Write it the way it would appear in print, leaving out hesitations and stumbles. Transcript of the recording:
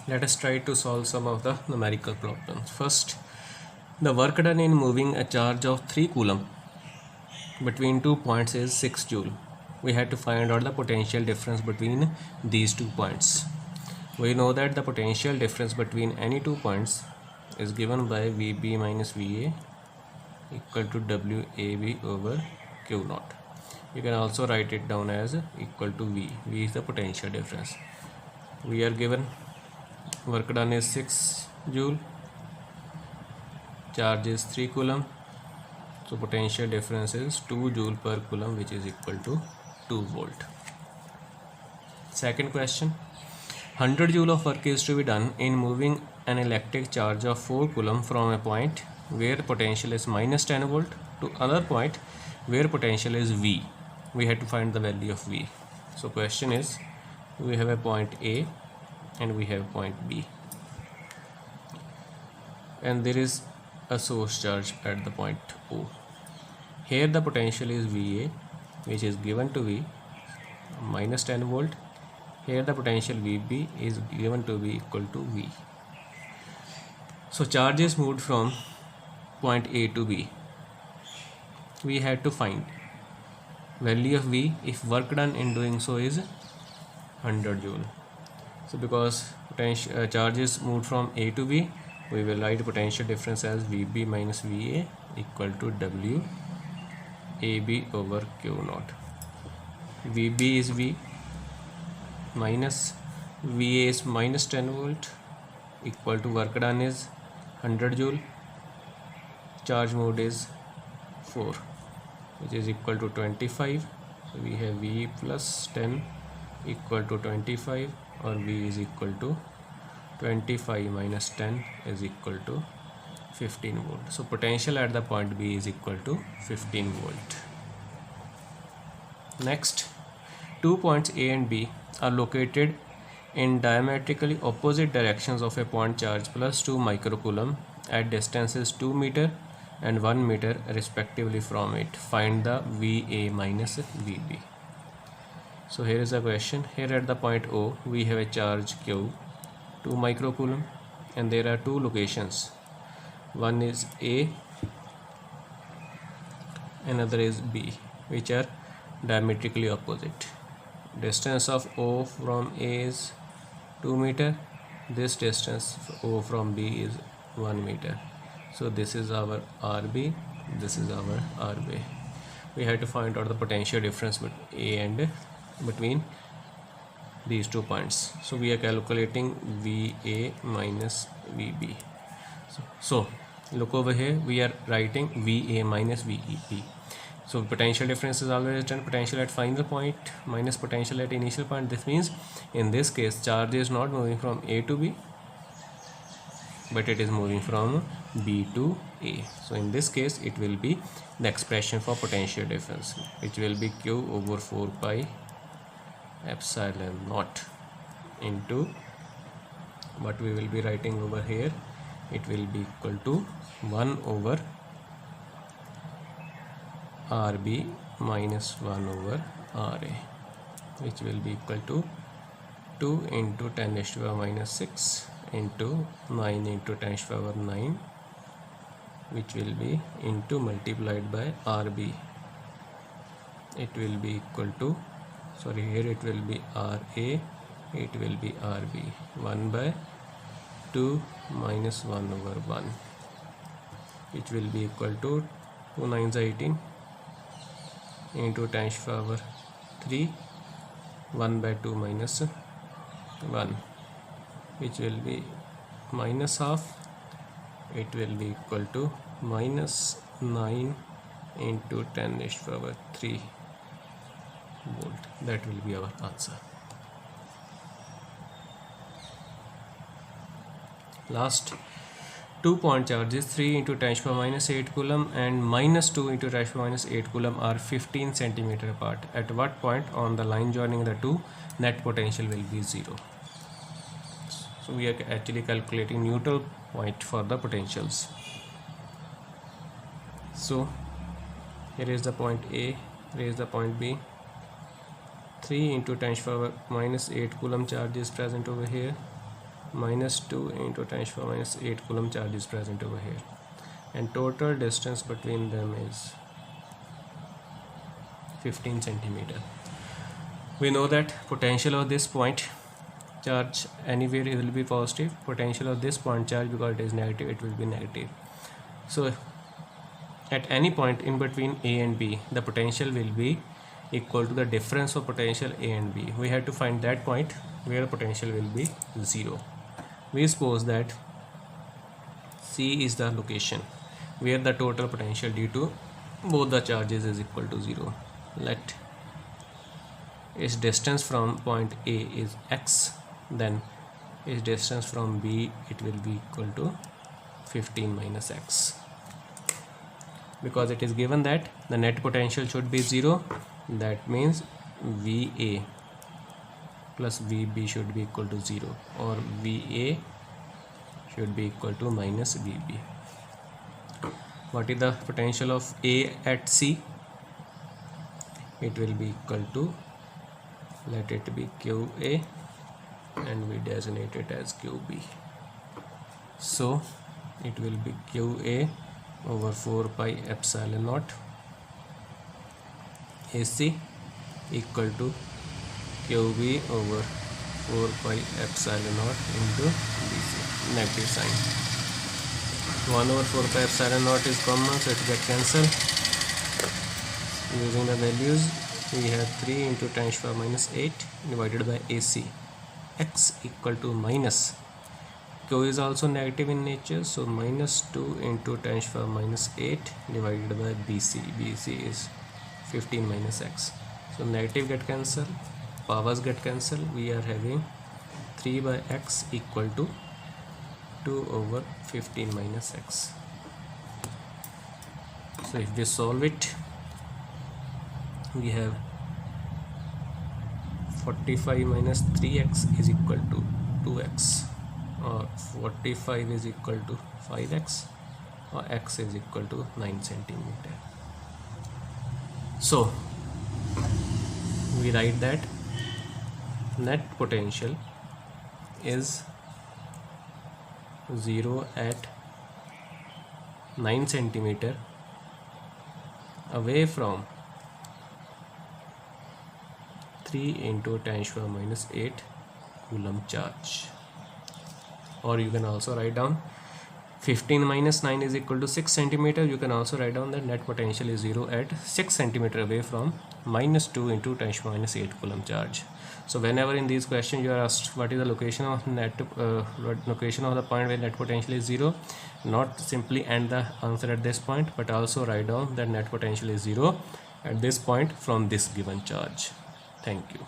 Let us try to solve some of the numerical problems. First, the work done in moving a charge of 3 coulomb between 2 points is 6 joule. We had to find out the potential difference between these 2 points. We know that the potential difference between any 2 points is given by VB minus VA equal to WAB over Q naught. You can also write it down as equal to V. V is the potential difference. We are given work done is 6 joule, charge is 3 coulomb, so potential difference is 2 joule per coulomb, which is equal to 2 volt. Second question, 100 joule of work is to be done in moving an electric charge of 4 coulomb from a point where potential is minus 10 volt to another point where potential is V. We had to find the value of V. So question is, we have a point A and we have point B, and there is a source charge at the point O. Here the potential is VA, which is given to V minus 10 volt. Here the potential VB is given to be equal to V. So charge is moved from point A to B. We had to find value of V if work done in doing so is 100 joule. So because potential charge is moved from A to B, we will write potential difference as VB minus VA equal to WAB over Q naught. VB is V minus VA is minus 10 volt equal to work done is 100 joule, charge moved is 4, which is equal to 25. So we have V plus 10 equal to 25, or V is equal to 25 minus 10 is equal to 15 volt. So potential at the point B is equal to 15 volt. Next, 2 points A and B are located in diametrically opposite directions of a point charge plus 2 microcoulomb at distances 2 meter and 1 meter respectively from it. Find the VA minus VB. So here is the question. Here at the point O, we have a charge Q, 2 microcoulomb, and there are 2 locations. One is A, another is B, which are diametrically opposite. Distance of O from A is 2 meter. This distance O from B is 1 meter. So this is our RB, this is our RB. We have to find out the potential difference between A and between these 2 points. So we are calculating VA minus VB. So look over here, we are writing VA minus VEB. So potential difference is always written potential at final point minus potential at initial point. This means in this case charge is not moving from A to B, but it is moving from B to A. So in this case it will be the expression for potential difference, which will be Q over 4 pi epsilon naught into what we will be writing over here. It will be equal to 1 over RB minus 1 over RA, which will be equal to 2 into 10 raised to the power minus 6 into 9 into 10 raised to the power 9, which will be into multiplied by RB. It will be equal to, sorry, here it will be RA, it will be RB, 1 by 2 minus 1 over 1, which will be equal to 2 9s are 18 into 10 to the power 3, 1 by 2 minus 1, which will be minus half. It will be equal to minus 9 into 10 raised to the power 3 volt. That will be our answer. Last, 2 point charges 3 into 10 to the power minus 8 coulomb and minus 2 into 10 to the power minus 8 coulomb are 15 centimeter apart. At what point on the line joining the two net potential will be 0? So we are actually calculating neutral point for the potentials. So here is the point A, here is the point B. 3 into 10 to the power minus 8 coulomb charge is present over here. minus 2 into 10 to the power minus 8 coulomb charge is present over here, and total distance between them is 15 centimeter. We know that potential of this point charge anywhere it will be positive, potential of this point charge because it is negative it will be negative. So at any point in between A and B, the potential will be equal to the difference of potential A and B. We have to find that point where the potential will be 0. We suppose that C is the location where the total potential due to both the charges is equal to 0. Let its distance from point A is x, then its distance from B it will be equal to 15 minus x. Because it is given that the net potential should be 0, that means VA plus VB should be equal to 0, or VA should be equal to minus VB. What is the potential of A at C? It will be equal to, let it be QA and we designate it as QB. So it will be QA over 4 pi epsilon naught AC equal to QB over 4 pi epsilon naught into BC, negative sign. 1 over 4 pi epsilon naught is common, so it gets cancelled. Using the values, we have 3 into 10 to the power minus 8 divided by AC, x equal to minus, Q is also negative in nature, so minus 2 into 10 to the power minus 8 divided by BC, BC is 15 minus x. So negative get cancelled, powers get cancelled, we are having 3 by x equal to 2 over 15 minus x. So if we solve it, we have 45 minus 3x is equal to 2x, or 45 is equal to 5x, or x is equal to 9 centimeter. So we write that net potential is 0 at 9 centimeter away from 3 into 10 to the power minus 8 coulomb charge. Or you can also write down 15 minus 9 is equal to 6 centimeter. You can also write down that net potential is 0 at 6 centimeter away from minus 2 into 10 to the power minus 8 coulomb charge. So whenever in these questions you are asked what is the location of location of the point where net potential is 0, not simply end the answer at this point, but also write down that net potential is 0 at this point from this given charge. Thank you.